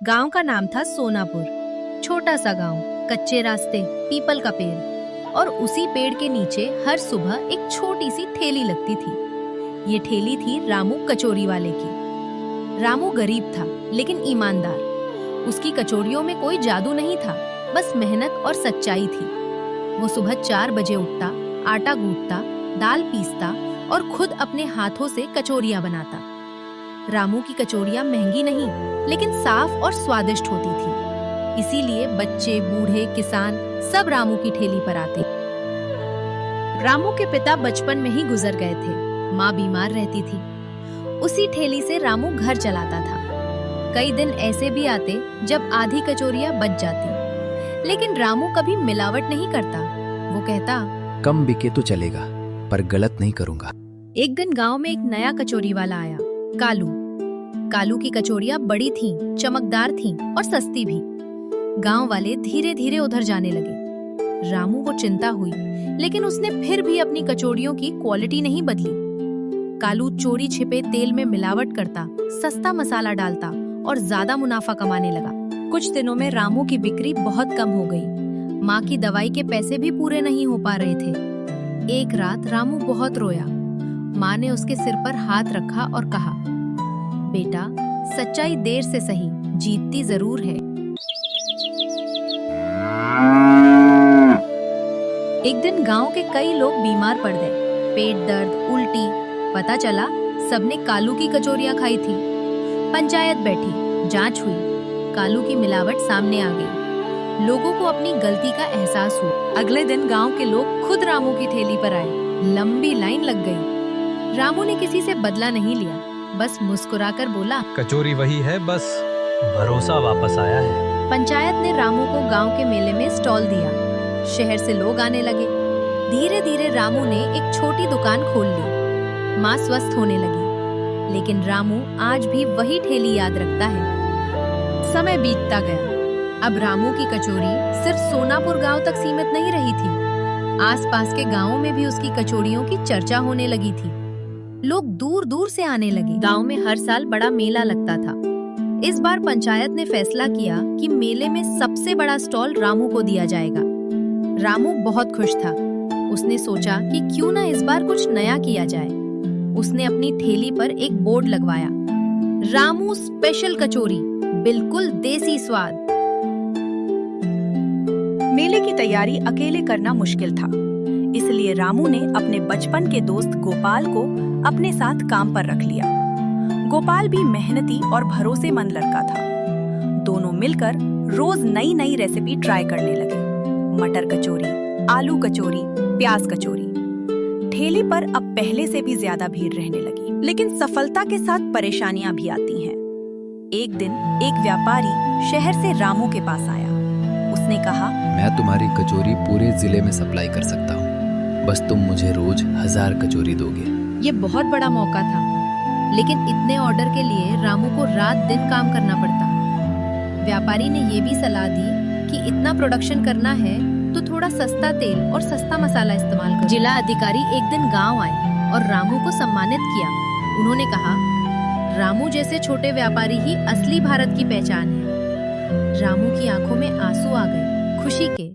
गांव का नाम था सोनापुर। छोटा सा गांव, कच्चे रास्ते, पीपल का पेड़ और उसी पेड़ के नीचे हर सुबह एक छोटी सी ठेली लगती थी। ये ठेली थी रामू कचौरी वाले की। रामू गरीब था लेकिन ईमानदार। उसकी कचौड़ियों में कोई जादू नहीं था, बस मेहनत और सच्चाई थी। वो सुबह 4 बजे उठता, आटा गूंथता, दाल पीसता और खुद अपने हाथों से कचौरियां बनाता। रामू की कचौरियां महंगी नहीं, लेकिन साफ और स्वादिष्ट होती थी। इसीलिए बच्चे, बूढ़े, किसान सब रामू की ठेली पर आते। रामू के पिता बचपन में ही गुजर गए थे। माँ बीमार रहती थी। उसी ठेली से रामू घर चलाता था। कई दिन ऐसे भी आते जब आधी कचौरियां बच जाती, लेकिन रामू कभी मिलावट नहीं करता। वो कहता, कम बिके तो चलेगा, पर गलत नहीं करूंगा। एक दिन गांव में एक नया कचौरी वाला आया, कालू। कालू की कचौरियां बड़ी थीं, चमकदार थीं और सस्ती भी। गांव वाले धीरे धीरे उधर जाने लगे। रामू को चिंता हुई, लेकिन उसने फिर भी अपनी कचौरियों की क्वालिटी नहीं बदली। कालू चोरी छिपे तेल में मिलावट करता, सस्ता मसाला डालता और ज्यादा मुनाफा कमाने लगा। कुछ दिनों में रामू की बिक्री बहुत कम हो गई। माँ की दवाई के पैसे भी पूरे नहीं हो पा रहे थे। एक रात रामू बहुत रोया। माँ ने उसके सिर पर हाथ रखा और कहा, बेटा, सच्चाई देर से सही जीतती जरूर है। एक दिन गांव के कई लोग बीमार पड़ गए। पेट दर्द, उल्टी। पता चला सबने कालू की कचौरियां खाई थी। पंचायत बैठी, जांच हुई। कालू की मिलावट सामने आ गई। लोगों को अपनी गलती का एहसास हुआ। अगले दिन गांव के लोग खुद रामू की ठेली पर आए। लंबी लाइन लग गई। रामू ने किसी से बदला नहीं लिया, बस मुस्कुराकर बोला, कचौरी वही है, बस भरोसा वापस आया है। पंचायत ने रामू को गांव के मेले में स्टॉल दिया। शहर से लोग आने लगे। धीरे धीरे रामू ने एक छोटी दुकान खोल ली। माँ स्वस्थ होने लगी, लेकिन रामू आज भी वही ठेली याद रखता है। समय बीतता गया। अब रामू की कचौरी सिर्फ सोनापुर गांव तक सीमित नहीं रही थी। आसपास के गांवों में भी उसकी कचौड़ियों की चर्चा होने लगी थी। लोग दूर दूर से आने लगे। गांव में हर साल बड़ा मेला लगता था। इस बार पंचायत ने फैसला किया कि मेले में सबसे बड़ा स्टॉल रामू को दिया जाएगा। रामू बहुत खुश था। उसने सोचा कि क्यों ना इस बार कुछ नया किया जाए। उसने अपनी ठेली पर एक बोर्ड लगवाया, रामू स्पेशल कचौरी, बिल्कुल देसी स्वाद। मेले की तैयारी अकेले करना मुश्किल था, इसलिए रामू ने अपने बचपन के दोस्त गोपाल को अपने साथ काम पर रख लिया। गोपाल भी मेहनती और भरोसेमंद लड़का था। दोनों मिलकर रोज नई नई रेसिपी ट्राई करने लगे। मटर कचौरी, आलू कचौरी, प्याज कचौरी। ठेली पर अब पहले से भी ज्यादा भीड़ रहने लगी, लेकिन सफलता के साथ परेशानियां भी आती हैं। एक दिन एक व्यापारी शहर से रामू के पास आया। उसने कहा, मैं तुम्हारी कचौरी पूरे जिले में सप्लाई कर सकता हूँ, बस तुम मुझे रोज 1000 कचौरी दोगे। ये बहुत बड़ा मौका था, लेकिन इतने ऑर्डर के लिए रामू को रात दिन काम करना पड़ता। व्यापारी ने ये भी सलाह दी कि इतना प्रोडक्शन करना है तो थोड़ा सस्ता तेल और सस्ता मसाला इस्तेमाल करो। जिला अधिकारी एक दिन गांव आए और रामू को सम्मानित किया। उन्होंने कहा, रामू जैसे छोटे व्यापारी ही असली भारत की पहचान है। रामू की आंखों में आंसू आ गए, खुशी के।